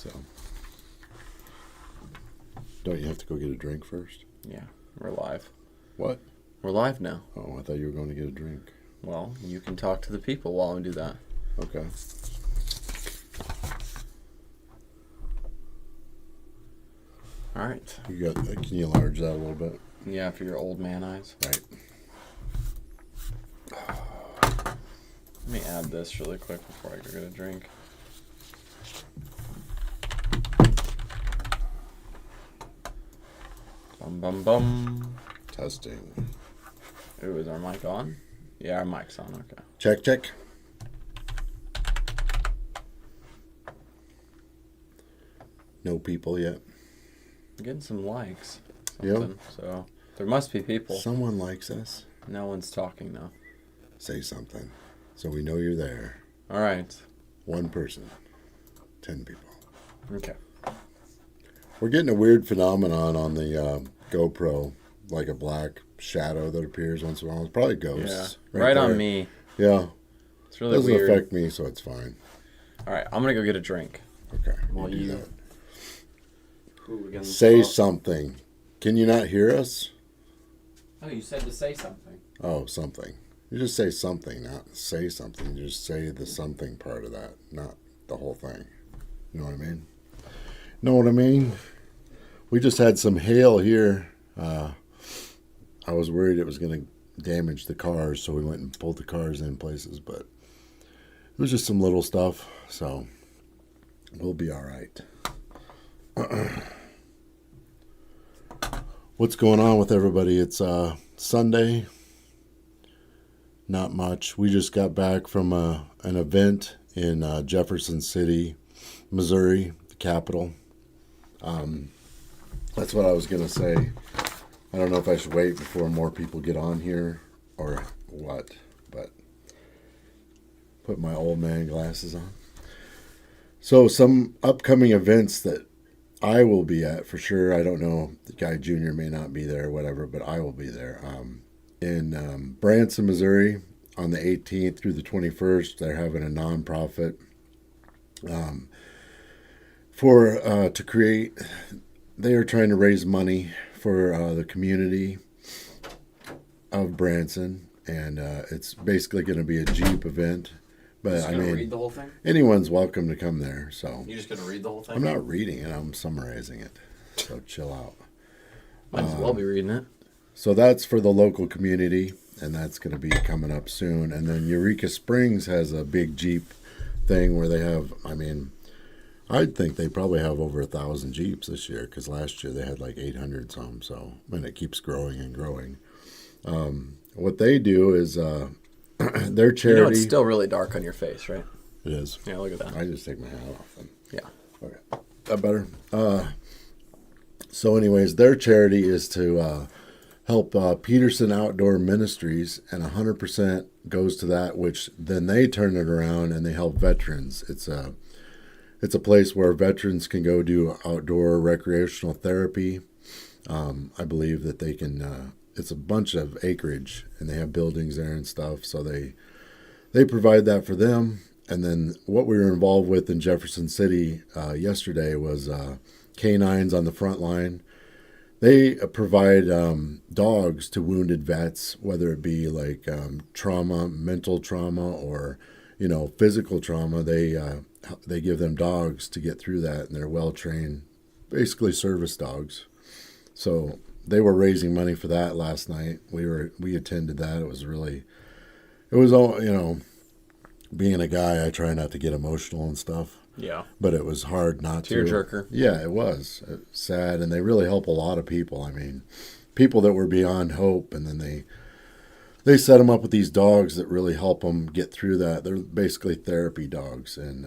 So, don't you have to go get a drink first? Yeah, we're live. What? We're live now. Oh, I thought you were going to get a drink. Well, you can talk to the people while we do that. Okay. All right. You got? Can you enlarge that a little bit? Yeah, for your old man eyes. Right. Let me add this really quick before I go get a drink. Bum, bum, bum. Testing. Ooh, is our mic on? Yeah, our mic's on. Okay. Check, check. No people yet. I'm getting some likes. Yeah. So there must be people. Someone likes us. No one's talking though. Say something, so we know you're there. All right. One person. 10 people. Okay. We're getting a weird phenomenon on the GoPro, like a black shadow that appears once in a while. It's probably ghosts. Yeah. Right on there. me. Yeah. It's really Doesn't weird. affect me, so it's fine. All right, I'm gonna go get a drink. Okay. While do you that. Ooh, Say something. Can you not hear us? Oh, you said to say something. Oh, something. You just say something, not say something. You just say the something part of that, not the whole thing. You know what I mean? Know what I mean? We just had some hail here. I was worried it was going to damage the cars, so we went and pulled the cars in places, but it was just some little stuff, so we'll be all right. What's going on with everybody? It's Sunday. Not much. We just got back from an event in Jefferson City, Missouri, the capital. That's what I was going to say. I don't know if I should wait before more people get on here or what, but put my old man glasses on. So some upcoming events that I will be at for sure. I don't know. The guy Junior may not be there or whatever, but I will be there. In Branson, Missouri, on the 18th through the 21st, they're having a nonprofit to create. They are trying to raise money for the community of Branson, and it's basically going to be a Jeep event. But I mean, read the whole thing? Anyone's welcome to come there. So You're just gonna read the whole thing? I'm not reading it. I'm summarizing it. So chill out. Might as well be reading it. So that's for the local community, and that's going to be coming up soon. And then Eureka Springs has a big Jeep thing where they have, I mean, I'd think they probably have over 1,000 Jeeps this year, because last year they had like 800 some. So, and it keeps growing and growing. What they do is their charity. You know it's still really dark on your face, right? It is. Yeah, look at that. I just take my hat off. And, Yeah. okay. That better? So anyways, their charity is to help Peterson Outdoor Ministries, and 100% goes to that, which then they turn it around and they help veterans. It's a place where veterans can go do outdoor recreational therapy. I believe that they can, it's a bunch of acreage, and they have buildings there and stuff, so they provide that for them. And then what we were involved with in Jefferson City yesterday was canines on the front line. They provide dogs to wounded vets, whether it be like trauma, mental trauma, or physical trauma. They give them dogs to get through that, and they're well trained, basically service dogs. So they were raising money for that last night. We attended that. It was all being a guy, I try not to get emotional and stuff. Yeah. But it was hard not to. Tearjerker. Yeah, it was sad, and they really help a lot of people. I mean, people that were beyond hope, and then they set them up with these dogs that really help them get through that. They're basically therapy dogs, and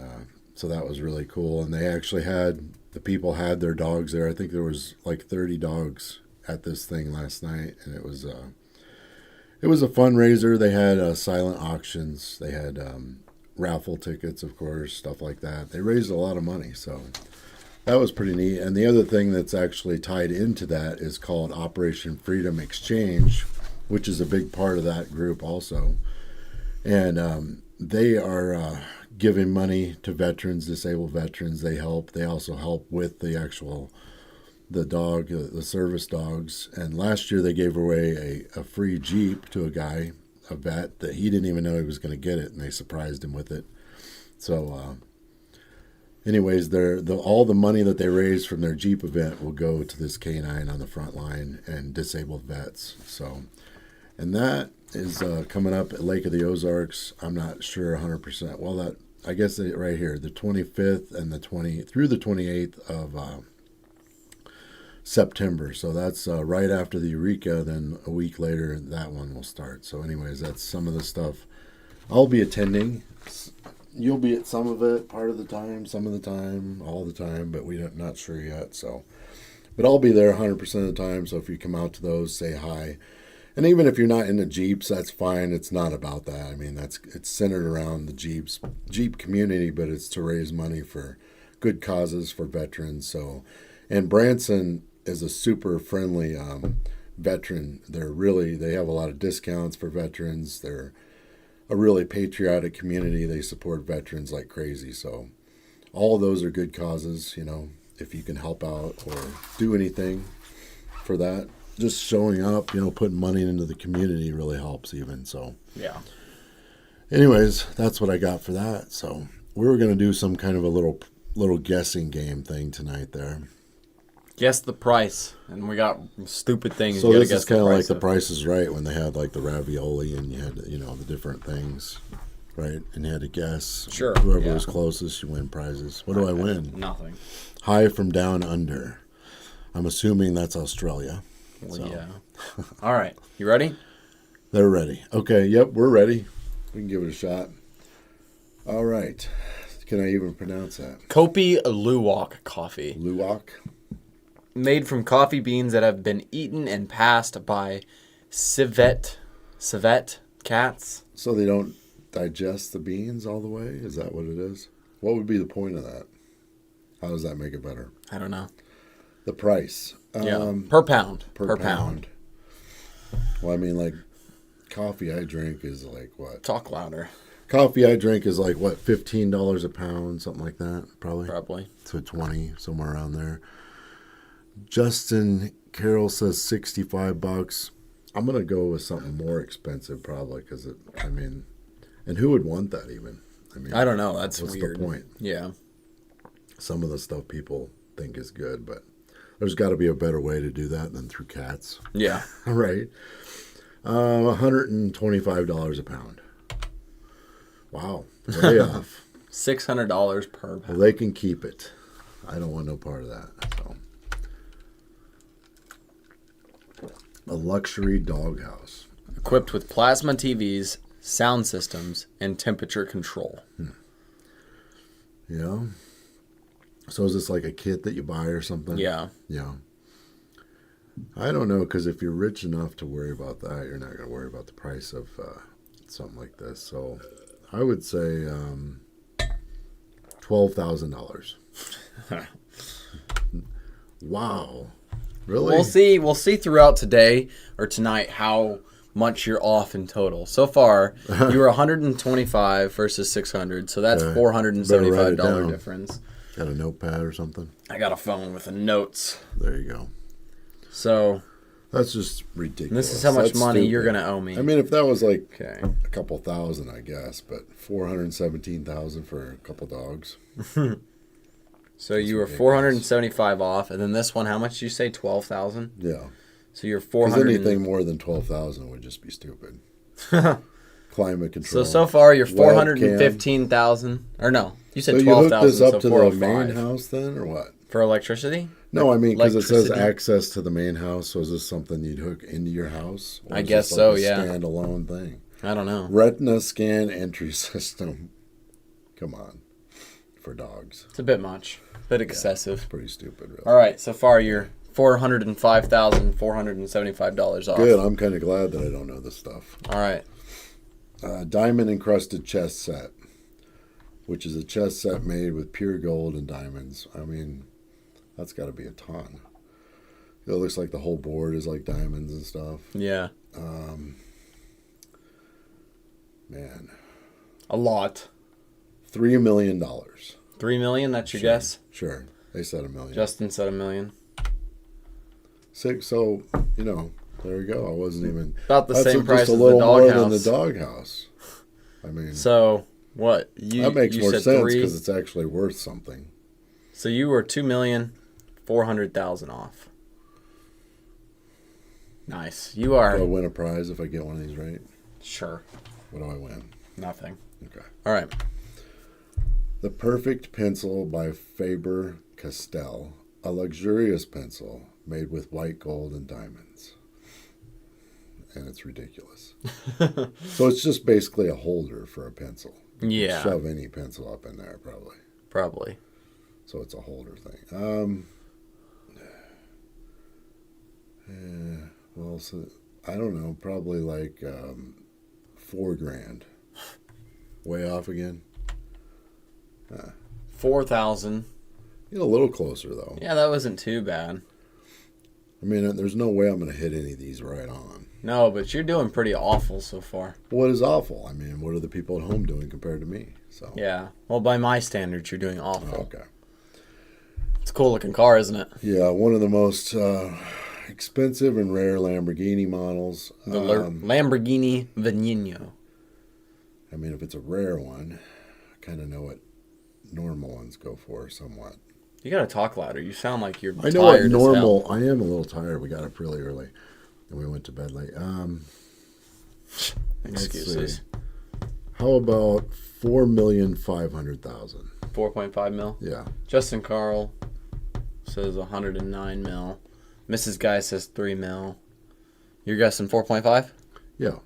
so that was really cool. And they actually the people had their dogs there. I think there was like 30 dogs at this thing last night, and it was a fundraiser. They had silent auctions. They had raffle tickets, of course, stuff like that. They raised a lot of money, so that was pretty neat. And the other thing that's actually tied into that is called Operation Freedom Exchange, which is a big part of that group also. And they are giving money to veterans, disabled veterans. They help. They also help with the service dogs. And last year they gave away a free Jeep to a guy, a vet, that he didn't even know he was going to get it, and they surprised him with it. So, anyways, all the money that they raise from their Jeep event will go to this canine on the front line and disabled vets. So, and that is coming up at Lake of the Ozarks. I'm not sure 100%. Well, I guess right here, the 25th and through the 28th of September. So that's right after the Eureka. Then a week later, that one will start. So, anyways, that's some of the stuff I'll be attending. You'll be at some of it, part of the time, some of the time, all the time, but we're not sure yet. So, but I'll be there 100% of the time. So if you come out to those, say hi. And even if you're not in the Jeeps, that's fine. It's not about that. I mean, it's centered around the Jeep community, but it's to raise money for good causes for veterans. So, and Branson is a super friendly veteran. They have a lot of discounts for veterans. They're a really patriotic community. They support veterans like crazy. So all of those are good causes, if you can help out or do anything for that. Just showing up, putting money into the community really helps even. So, yeah. Anyways, that's what I got for that. So we were going to do some kind of a little guessing game thing tonight there. Guess the price, and we got stupid things. So this is kind of like The Price is Right, when they had like the ravioli and you had the different things, right? And you had to guess. Sure. Whoever was closest, you win prizes. What do I win? Nothing. High from Down Under. I'm assuming that's Australia. Well, so. yeah. All right, you ready? They're ready. Okay. Yep, we're ready. We can give it a shot. All right. Can I even pronounce that? Kopi Luwak coffee. Luwak. Made from coffee beans that have been eaten and passed by civet cats. So they don't digest the beans all the way? Is that what it is? What would be the point of that? How does that make it better? I don't know. The price. Per pound. Per pound. Well, I mean, like, coffee I drink is like what? Talk louder. Coffee I drink is like what, $15 a pound, something like that, probably. Probably. To 20, somewhere around there. Justin Carroll says $65. I'm gonna go with something more expensive, probably, because and who would want that even? I don't know. That's what's weird. the point? Yeah. Some of the stuff people think is good, but there's got to be a better way to do that than through cats. Yeah. Right. $125 a pound. Wow. Way off. $600 per pound. Well, they can keep it. I don't want no part of that. So. A luxury doghouse. Equipped with plasma TVs, sound systems, and temperature control. Yeah. So is this like a kit that you buy or something? Yeah. Yeah. I don't know, because if you're rich enough to worry about that, you're not going to worry about the price of something like this. So I would say $12,000. Wow. Really? We'll see throughout today or tonight how much you're off in total. So far, you were 125 versus 600, so that's $475 difference. Got a notepad or something? I got a phone with the notes. There you go. So that's just ridiculous. This is how much That's money stupid. you're going to owe me. I mean, if that was like okay. a couple thousand, I guess, but $417,000 for a couple dogs. So you were 475 off, and then this one, how much did you say? 12,000. Yeah. So you're 400. Because anything more than 12,000 would just be stupid. Climate control. So far you're 415,000, or no? You said 12,000. So you hook this up to the 405. main house then, or what? For electricity? No, I mean, because it says access to the main house. So is this something you'd hook into your house? I guess so, yeah. Standalone thing. I don't know. Retina scan entry system. Come on. For dogs. It's a bit much. A bit excessive. It's pretty stupid, really. All right, so far you're $405,475 off. Good. I'm kind of glad that I don't know this stuff. All right. Diamond encrusted chest set, which is a chest set made with pure gold and diamonds. I mean, that's got to be a ton. It looks like the whole board is like diamonds and stuff. Yeah. Man. A lot. $3 million. $3 million. That's your guess. Sure. They said $1 million. Justin said $1 million. So there we go. I wasn't even about the same price just a as little the more doghouse. than the doghouse. I mean, so what? That makes more sense because it's actually worth something. So you were $2,400,000 off. Nice. You are. Do I win a prize if I get one of these right? Sure. What do I win? Nothing. Okay. All right. The Perfect Pencil by Faber-Castell, a luxurious pencil made with white gold and diamonds. And it's ridiculous. So it's just basically a holder for a pencil. You can shove any pencil up in there, probably. Probably. So it's a holder thing. Well, so I don't know. Probably like $4,000. Way off again. 4,000. A little closer though. Yeah, that wasn't too bad. I mean, there's no way I'm going to hit any of these right on. No, but you're doing pretty awful so far. What is awful? I mean, what are the people at home doing compared to me? So yeah. Well, by my standards, you're doing awful. Okay. It's a cool looking car, isn't it? Yeah, one of the most expensive and rare Lamborghini models. The Lamborghini Veneno. I mean, if it's a rare one, I kind of know what normal ones go for somewhat. You gotta talk louder. You sound like you're I know what tired normal. I am a little tired. We got up really early, and we went to bed late. Excuses. How about 4,500,000? 4.5 mil. Yeah. Justin Carl says 109 mil. Mrs. Guy says 3 mil. You're guessing 4.5? Yeah.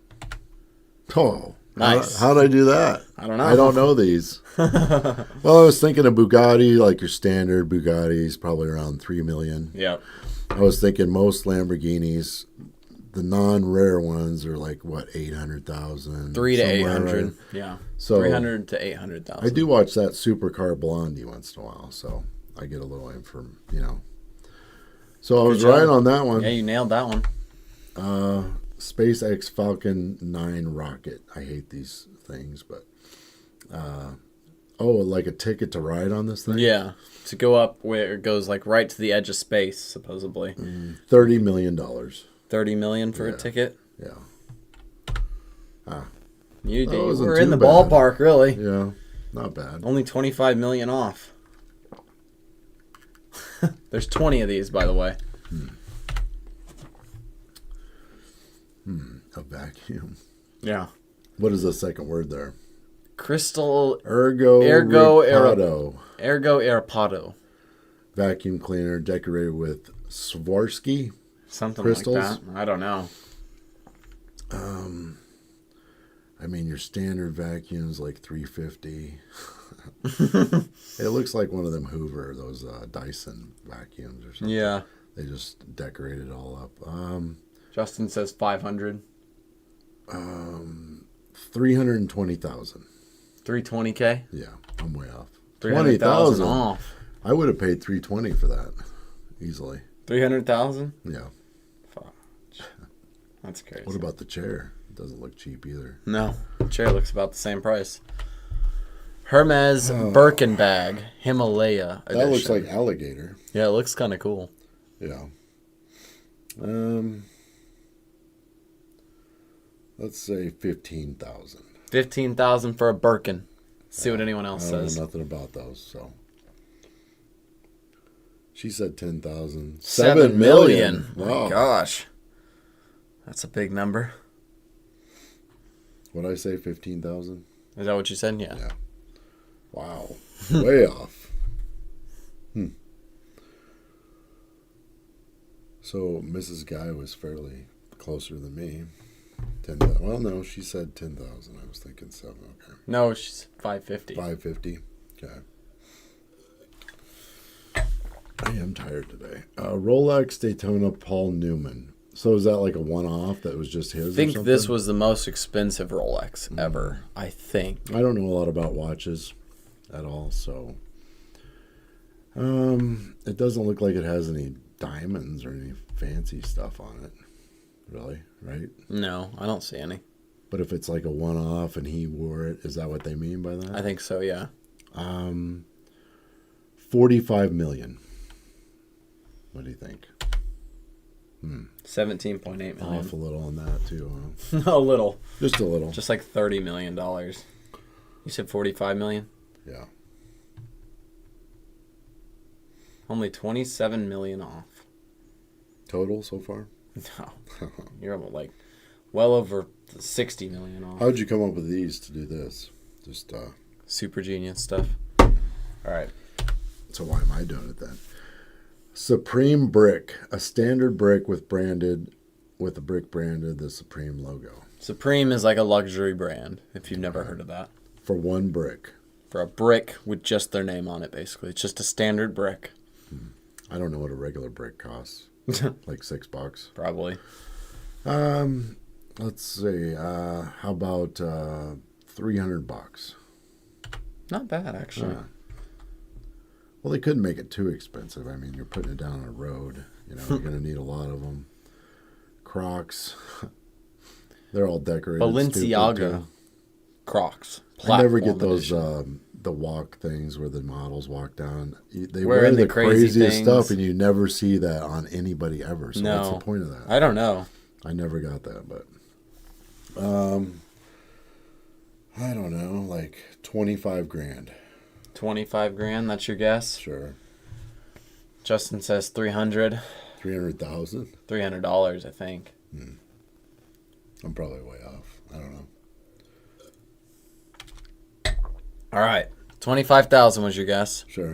Oh. Nice. How'd I do that? I don't know. I don't know these. Well, I was thinking of Bugatti, like your standard Bugattis, probably around 3 million. Yep. I was thinking most Lamborghinis, the non-rare ones are like, what, 800,000? 3 to 800. Right? Yeah. So 300 to 800,000. I do watch that Supercar Blondie once in a while, so I get a little info, So I was right on that one. Yeah, you nailed that one. SpaceX Falcon 9 rocket. I hate these things, but like a ticket to ride on this thing? Yeah, to go up where it goes like right to the edge of space, supposedly. $30 million. $30 million for a ticket. Yeah. You were in the ballpark, really. Yeah, not bad. Only 25 million off. There's 20 of these, by the way. A vacuum. Yeah. What is the second word there? Crystal Ergo Aeropodo. Vacuum cleaner decorated with Swarovski Something crystals. like that. I don't know. I mean, your standard vacuum's like $350. It looks like one of them Hoover, those Dyson vacuums or something. Yeah. They just decorate it all up. Justin says 500. 320,000. 320K? Yeah, I'm way off. 300,000 off. I would have paid 320 for that easily. 300,000? Yeah. Fuck. That's crazy. What about the chair? It doesn't look cheap either. No, the chair looks about the same price. Hermes Birkin bag, Himalaya edition. That looks like alligator. Yeah, it looks kind of cool. Yeah. Let's say 15,000. 15,000 for a Birkin. See what anyone else I don't says. know nothing about those, so. She said 10,000. 7 million. Wow. My gosh. That's a big number. What'd I say, 15,000? Is that what you said? Yeah. Yeah. Wow. Way off. So Mrs. Guy was fairly closer than me. 10,000. Well, no, she said 10,000. I was thinking 7. Okay. No, she's 550. 550. Okay. I am tired today. Rolex Daytona Paul Newman. So is that like a one-off that was just his? I think this was the most expensive Rolex ever. I think. I don't know a lot about watches at all, so it doesn't look like it has any diamonds or any fancy stuff on it. Really, right? No, I don't see any. But if it's like a one-off and he wore it, is that what they mean by that? I think so, yeah. $45 million. What do you think? 17.8 million. Off a little on that too. A little. Just a little. Just like $30 million. You said 45 million? Yeah. Only 27 million off. Total so far? No. You're like well over 60 million off. How'd you come up with these to do this? Just super genius stuff. All right. So why am I doing it then? Supreme Brick, a standard brick with the brick branded the Supreme logo. Supreme is like a luxury brand, if you've never heard of that. For one brick. For a brick with just their name on it, basically. It's just a standard brick. I don't know what a regular brick costs. Like $6. Probably. Let's see. How about $300? Not bad, actually. Well, they couldn't make it too expensive. I mean, you're putting it down on a road. You know, you're going to need a lot of them. Crocs. They're all decorated. Balenciaga Crocs. I never get those the walk things where the models walk down. They wear Wearing the craziest things. stuff, and you never see that on anybody ever. So what's the point of that? I don't know. I never got that, but I don't know, like 25 grand. 25 grand, that's your guess? Sure. Justin says 300. 300,000? $300, I think. I'm probably way off. I don't know. All right. 25,000 was your guess. Sure.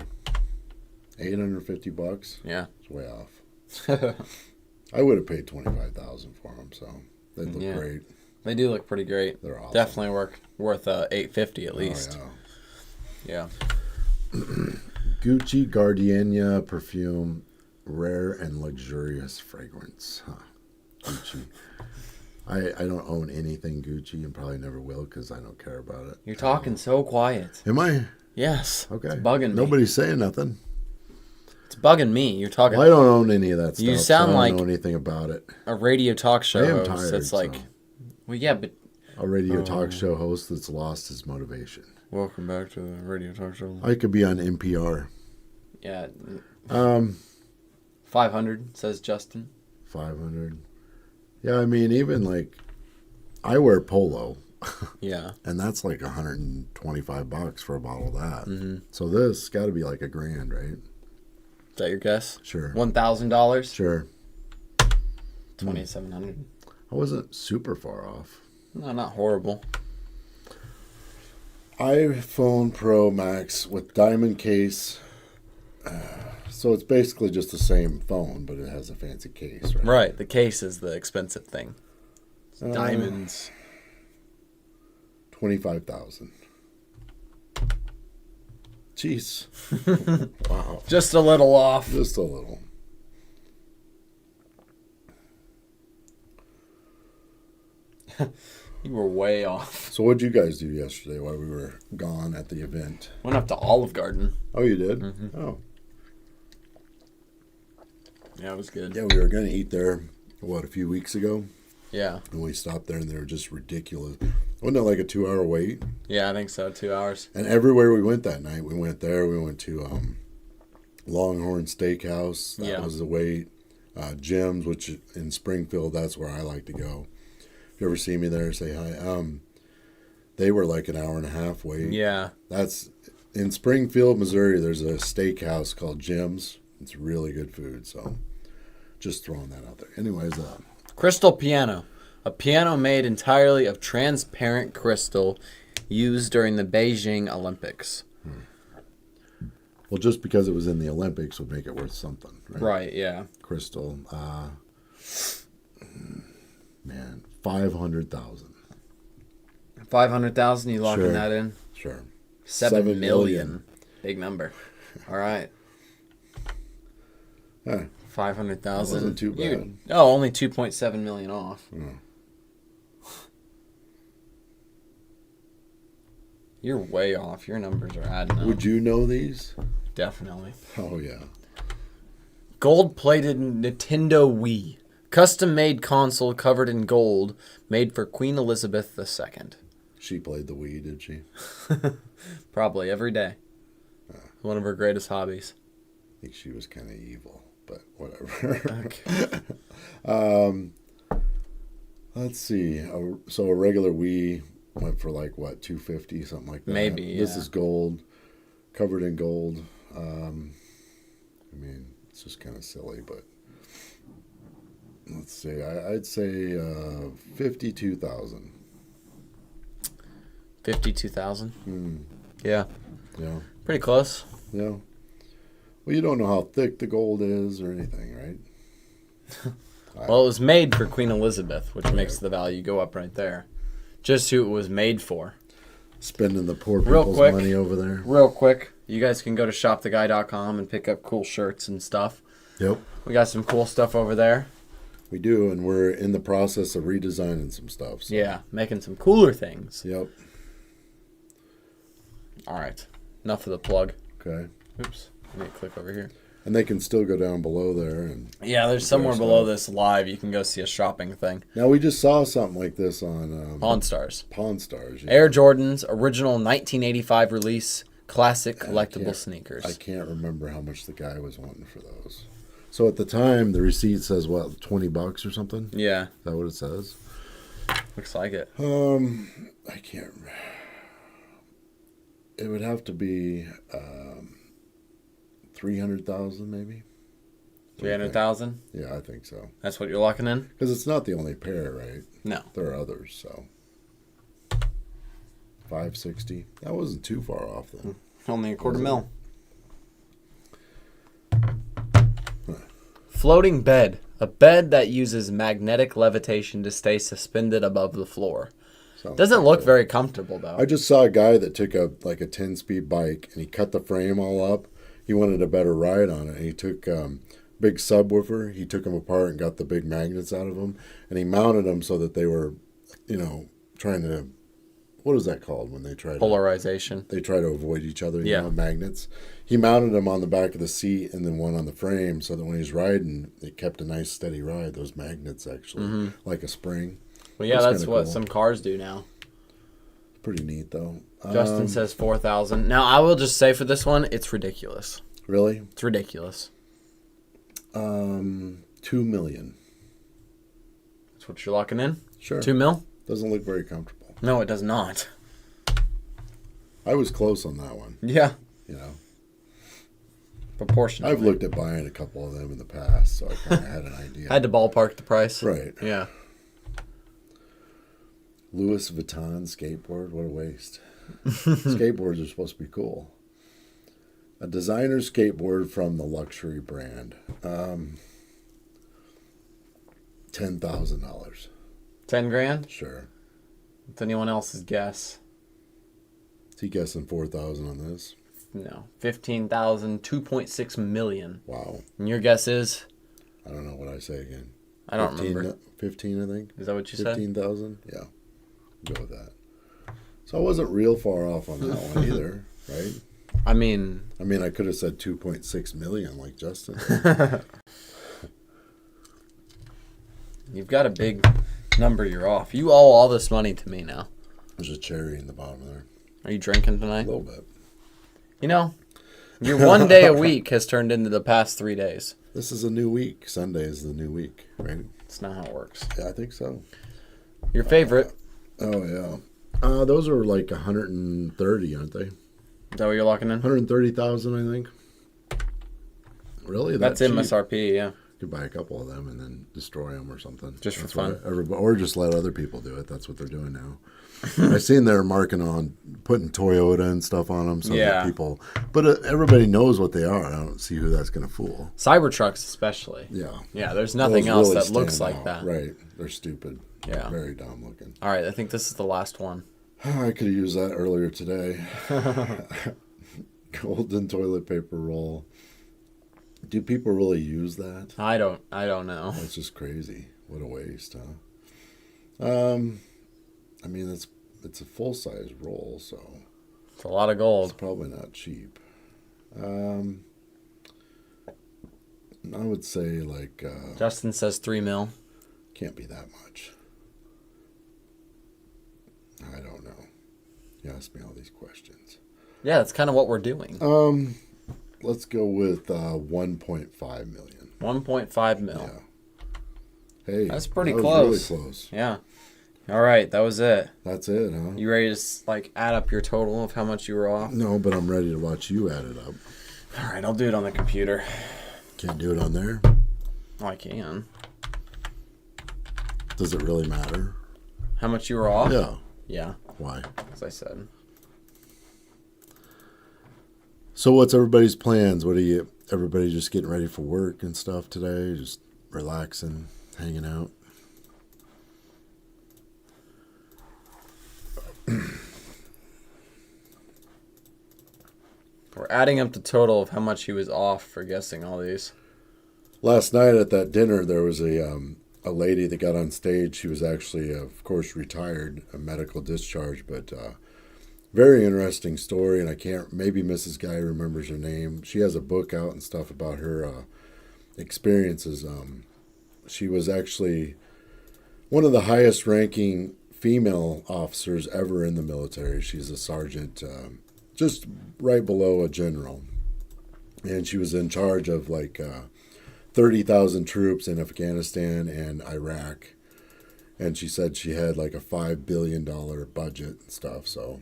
$850? Yeah. It's way off. I would have paid 25,000 for them, so they look great. They do look pretty great. They're awesome. Definitely worth $850 at least. Oh, yeah. Gucci Gardenia perfume, rare and luxurious fragrance. Huh. Gucci. I don't own anything Gucci and probably never will because I don't care about it. You're talking so quiet. Am I? Yes. Okay. It's bugging me. Nobody's saying nothing. It's bugging me. You're talking. Well, I don't own any of that stuff. You sound so I like don't know anything about it. A radio talk show I am host. tired, That's like, so. Well, yeah, but A radio talk show host that's lost his motivation. welcome back to the radio talk show. I could be on NPR. Yeah. 500 says Justin. 500. Yeah, I mean, even like, I wear polo. Yeah. And that's like $125 for a bottle of that. Mm-hmm. So this got to be like $1,000, right? Is that your guess? Sure. $1,000? Sure. $2,700. I wasn't super far off. No, not horrible. iPhone Pro Max with diamond case. So it's basically just the same phone, but it has a fancy case, right? Right. The case is the expensive thing. It's diamonds. 25,000. Jeez. Wow. Just a little off. Just a little. You were way off. So what'd you guys do yesterday while we were gone at the event? Went up to Olive Garden. Oh, you did? Mm-hmm. Oh. Yeah, it was good. Yeah, we were going to eat there, a few weeks ago? Yeah. And we stopped there and they were just ridiculous. Wasn't it like a 2-hour wait? Yeah, I think so. 2 hours. And everywhere we went that night, we went there. We went to Longhorn Steakhouse. That was the wait. Jim's, which in Springfield, that's where I like to go. If you ever see me there, say hi. They were like an hour and a half wait. Yeah. That's in Springfield, Missouri. There's a steakhouse called Jim's. It's really good food. So just throwing that out there. Anyways, Crystal piano. A piano made entirely of transparent crystal used during the Beijing Olympics. well, just because it was in the Olympics would make it worth something, right? Right, yeah. Crystal. Man, 500,000. 500,000, you locking Sure. that in? Sure. 7 million. Big number. All right. Huh. 500,000. Wasn't too bad. Only 2.7 million off. You're way off. Your numbers are adding up. Would you know these? Definitely. Oh, yeah. Gold-plated Nintendo Wii. Custom-made console covered in gold, made for Queen Elizabeth II. She played the Wii, did she? Probably every day. One of her greatest hobbies. I think she was kind of evil, but whatever. Okay. Let's see. So a regular Wii went for like what, $250, something like that. Maybe. Yeah. This is gold, covered in gold. I mean, it's just kind of silly, but let's see. I'd say 52,000. 52,000. Yeah. Yeah. Pretty close. Yeah. Well, you don't know how thick the gold is or anything, right? Well, it was made for Queen Elizabeth, which makes the value go up right there. Just who it was made for. Spending the poor Real people's quick. money over there. Real quick, you guys can go to shoptheguy.com and pick up cool shirts and stuff. Yep. We got some cool stuff over there. We do, and we're in the process of redesigning some stuff. So. Yeah, making some cooler things. Yep. All right. Enough of the plug. Okay. Oops. Let me click over here. And they can still go down below there. And Yeah, there's somewhere below this live. You can go see a shopping thing. now, we just saw something like this on Pawn Stars. Pawn Stars. Air Jordan's original 1985 release classic collectible sneakers. I can't remember how much the guy was wanting for those. So at the time, the receipt says, what, $20 or something? Yeah. Is that what it says? Looks like it. I can't remember. It would have to be 300,000 maybe. 300,000? Yeah, I think so. That's what you're locking in? Because it's not the only pair, right? No. There are others, so 560. That wasn't too far off then. Only a quarter mil. Floating bed. A bed that uses magnetic levitation to stay suspended above the floor. Doesn't look very comfortable, though. I just saw a guy that took a 10-speed bike and he cut the frame all up. He wanted a better ride on it. And he took big subwoofer. He took them apart and got the big magnets out of them. And he mounted them so that they were, trying to, what is that called when they try to? Polarization. They try to avoid each other, Yeah. magnets. He mounted them on the back of the seat and then one on the frame so that when he's riding, it kept a nice steady ride, those magnets actually, like a spring. Well, yeah, that's what cool. some cars do now. Pretty neat, though. Justin says 4,000. Now, I will just say for this one, it's ridiculous. Really? It's ridiculous. 2 million. That's what you're locking in? Sure. 2 mil? Doesn't look very comfortable. No, it does not. I was close on that one. Yeah. Proportionally. I've looked at buying a couple of them in the past, so I kind of had an idea. Had to ballpark the price. Right. Yeah. Louis Vuitton skateboard. What a waste. Skateboards are supposed to be cool. A designer skateboard from the luxury brand. $10,000. 10 grand? Sure. It's anyone else's guess. Is he guessing 4,000 on this? No. 15,000, 2.6 million. Wow. And your guess is? I don't know what I say again. I don't remember. 15, I think. Is that what you said? 15,000? Yeah. Go with that. So I wasn't real far off on that one either, right? I mean, I could have said 2.6 million like Justin. you've got a big number you're off. You owe all this money to me now. There's a cherry in the bottom there. Are you drinking A tonight? little bit. Your 1 day a week has turned into the past 3 days. This is a new week. Sunday is the new week, right? That's not how it works. Yeah, I think so. Your favorite. Oh, yeah. Those are like 130, aren't they? Is that what you're locking in? 130,000, I think. Really? That's cheap? MSRP, yeah. You could buy a couple of them and then destroy them or something. Just for That's fun. what everybody, or just let other people do it. That's what they're doing now. I've seen they're marking on, putting Toyota and stuff on them so that people, but everybody knows what they are. I don't see who that's going to fool. Cybertrucks especially. Yeah. Yeah, there's nothing Those else really that looks stand like out. that. Right. They're stupid. Yeah. Very dumb looking. All right, I think this is the last one. I could have used that earlier today. Golden toilet paper roll. Do people really use that? I don't know. That's just crazy. What a waste, huh? It's a full size roll, so It's a lot of it's gold. probably not cheap. I would say like Justin says 3 mil. can't be that much. I don't know. You ask me all these questions. Yeah, that's kind of what we're doing. let's go with 1.5 million. 1.5 mil. Yeah. Hey, that's pretty that was close. Really close. Yeah. All right, that was it. That's it, huh? You ready to add up your total of how much you were off? No, but I'm ready to watch you add it up. All right, I'll do it on the computer. Can't do it on there? Oh, I can. Does it really matter? How much you were off? Yeah. Yeah. Why? As I said. So what's everybody's plans? Everybody just getting ready for work and stuff today? Just relaxing, hanging out? We're adding up the total of how much he was off for guessing all these. Last night at that dinner, there was a lady that got on stage. She was actually, of course, retired, a medical discharge, but very interesting story. And maybe Mrs. Guy remembers her name. She has a book out and stuff about her experiences. She was actually one of the highest ranking female officers ever in the military. She's a sergeant, just right below a general. And she was in charge of 30,000 troops in Afghanistan and Iraq. And she said she had a $5 billion budget and stuff. So,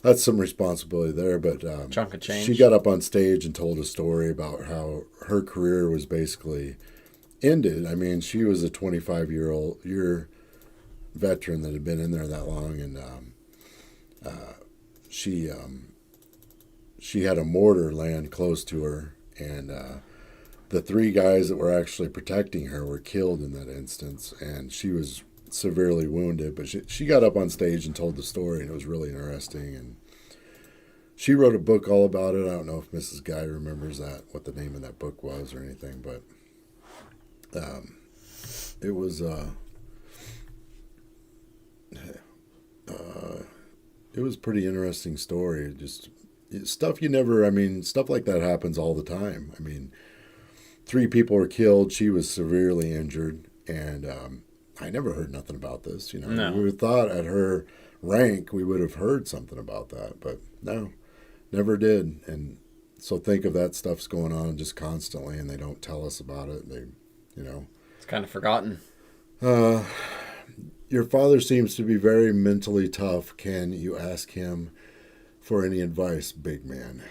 that's some responsibility there. But chunk of change. She got up on stage and told a story about how her career was basically ended. I mean, she was a 25-year veteran that had been in there that long. And she had a mortar land close to her. And the 3 guys that were actually protecting her were killed in that instance, and she was severely wounded. But she got up on stage and told the story, and it was really interesting. And she wrote a book all about it. I don't know if Mrs. Guy remembers what the name of that book was or anything, but it was a pretty interesting story. Just stuff stuff like that happens all the time. I mean, 3 people were killed. She was severely injured, and I never heard nothing about this. No. We would thought at her rank we would have heard something about that, but no, never did. And so think of that stuff's going on just constantly, and they don't tell us about it. It's kind of forgotten. Your father seems to be very mentally tough. Can you ask him for any advice, big man?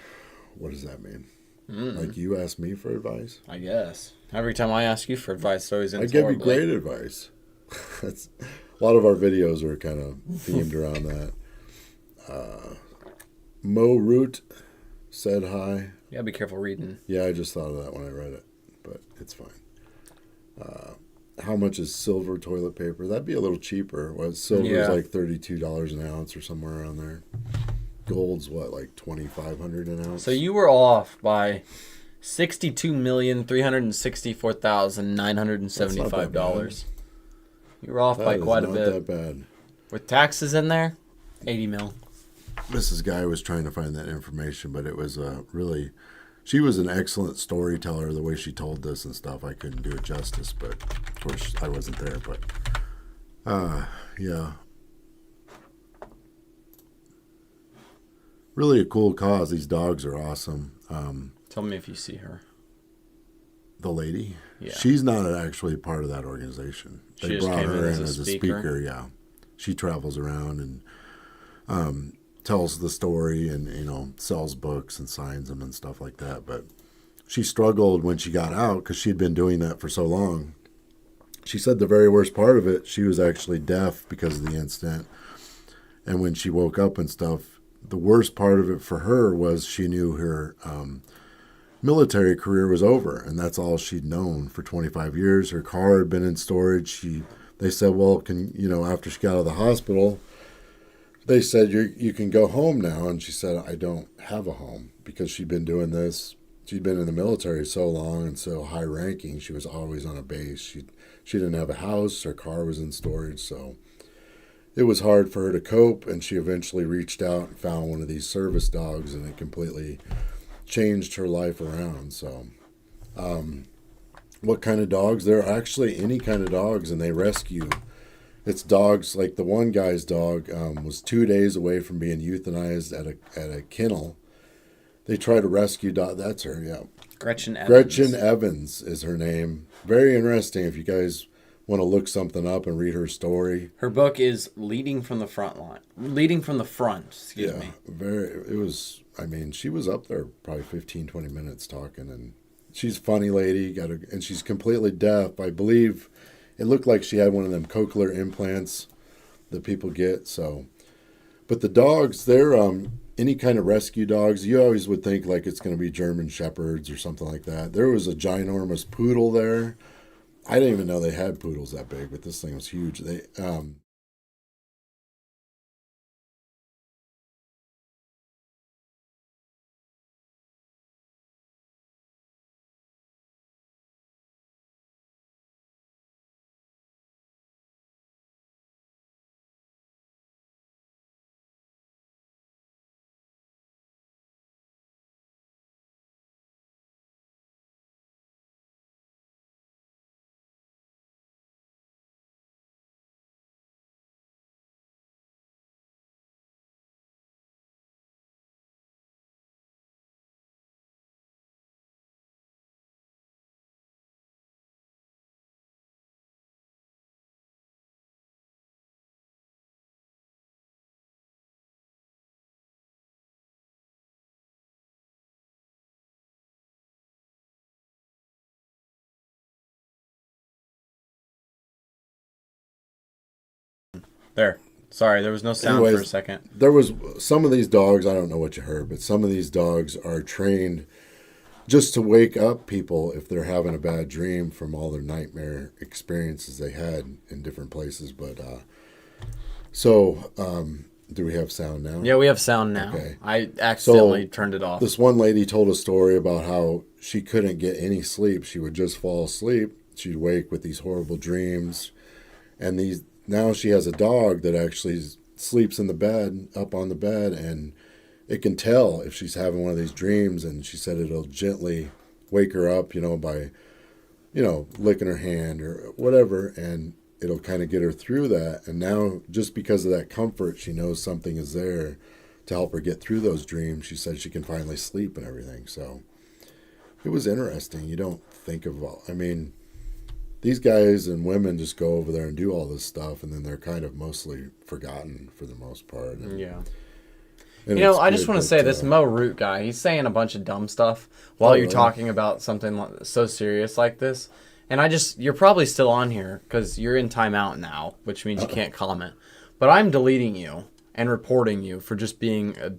What does that mean? Like you ask me for advice? I guess. Every time I ask you for advice, it always ends I give you horribly. great advice. That's a lot of our videos are kind of themed around that. Mo Root said hi. Yeah, be careful reading. Yeah, I just thought of that when I read it, but it's fine. How much is silver toilet paper? That'd be a little cheaper. Silver's like $32 an ounce or somewhere around there. Gold's $2,500 an ounce. So you were off by $62,364,975. You were off by quite a bit. Not that bad. With taxes in there, 80 mil. Mrs. Guy was trying to find that information, but it was she was an excellent storyteller. The way she told this and stuff, I couldn't do it justice, but of course I wasn't there. But yeah. Really a cool cause. These dogs are awesome. Tell me if you see her. The lady? Yeah. She's not actually part of that organization. They brought her in as a speaker. Yeah. She travels around and tells the story and, sells books and signs them and stuff like that. But she struggled when she got out because she'd been doing that for so long. She said the very worst part of it, she was actually deaf because of the incident. And when she woke up and stuff, the worst part of it for her was she knew her military career was over, and that's all she'd known for 25 years. Her car had been in storage. They said, well, after she got out of the hospital, they said, you can go home now. And she said, I don't have a home, because she'd been doing this. She'd been in the military so long and so high ranking. She was always on a base. She didn't have a house. Her car was in storage, so it was hard for her to cope, and she eventually reached out and found one of these service dogs, and it completely changed her life around. So what kind of dogs? There are actually any kind of dogs, and they rescue. It's dogs, like the one guy's dog was 2 days away from being euthanized at a kennel, They try to rescue dog. That's her, yeah. Gretchen Evans. Gretchen Evans is her name. Very interesting if you guys want to look something up and read her story. Her book is Leading from the Front Line. Leading from the Front, excuse me. She was up there probably 15, 20 minutes talking, and she's a funny lady, and she's completely deaf. I believe it looked like she had one of them cochlear implants that people get, so. But the dogs, they're any kind of rescue dogs, you always would think like it's going to be German Shepherds or something like that. There was a ginormous poodle there. I didn't even know they had poodles that big, but this thing was huge. There. Sorry, there was no sound for a second. There was some of these dogs, I don't know what you heard, but some of these dogs are trained just to wake up people if they're having a bad dream from all their nightmare experiences they had in different places. But do we have sound now? Yeah, we have sound now. Okay. I accidentally turned it off. This one lady told a story about how she couldn't get any sleep. She would just fall asleep. She'd wake with these horrible dreams. And now she has a dog that actually sleeps in the bed, up on the bed, and it can tell if she's having one of these dreams. And she said it'll gently wake her up, by, licking her hand or whatever, and it'll kind of get her through that. And now, just because of that comfort, she knows something is there to help her get through those dreams. She said she can finally sleep and everything. So it was interesting. You don't think of these guys and women just go over there and do all this stuff, and then they're kind of mostly forgotten for the most part. Yeah. I just want to say this Mo Root guy, he's saying a bunch of dumb stuff while you're talking about something so serious like this. And you're probably still on here because you're in timeout now, which means you can't comment. But I'm deleting you and reporting you for just being a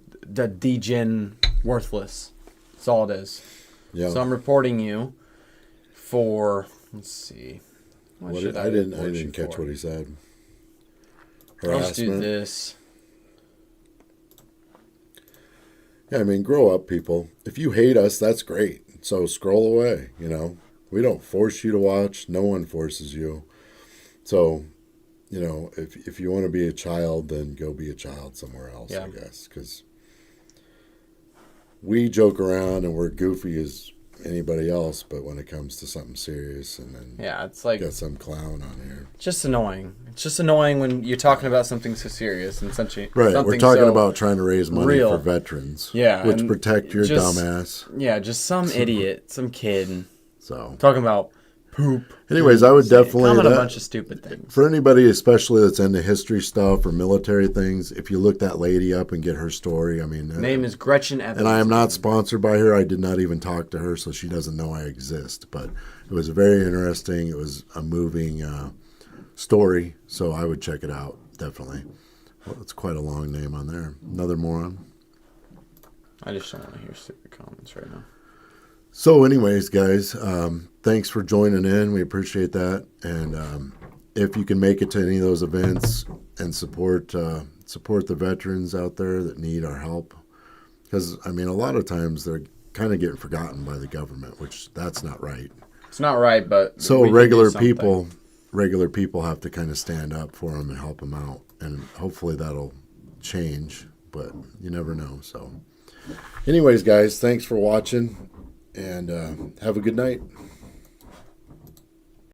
degen worthless. That's all it is. Yeah. So I'm reporting you for... Let's see. I didn't catch what he said. Harassment. Let's do this. Yeah, grow up, people. If you hate us, that's great. So scroll away, We don't force you to watch. No one forces you. So, if you want to be a child, then go be a child somewhere else, I guess. Because we joke around and we're goofy as anybody else, but when it comes to something serious, and then it's like got some clown on here. It's just annoying. It's just annoying when you're talking about something so serious and something. Right, we're talking about trying to raise money for veterans. Yeah, which protect your dumbass. Yeah, just some idiot, some kid. So talking about poop. Anyways, I would definitely comment a bunch of stupid things. For anybody, especially that's into history stuff or military things, if you look that lady up and get her story, name is Gretchen Evans. And I am not sponsored by her. I did not even talk to her, so she doesn't know I exist. But it was very interesting. It was a moving story, so I would check it out, definitely. Well, it's quite a long name on there. Another moron. I just don't want to hear stupid comments right now. So anyways, guys, thanks for joining in. We appreciate that. And if you can make it to any of those events and support the veterans out there that need our help. Because, a lot of times they're kind of getting forgotten by the government, which that's not right. It's not right, but... So regular people have to kind of stand up for them and help them out. And hopefully that'll change, but you never know. So anyways, guys, thanks for watching. And have a good night.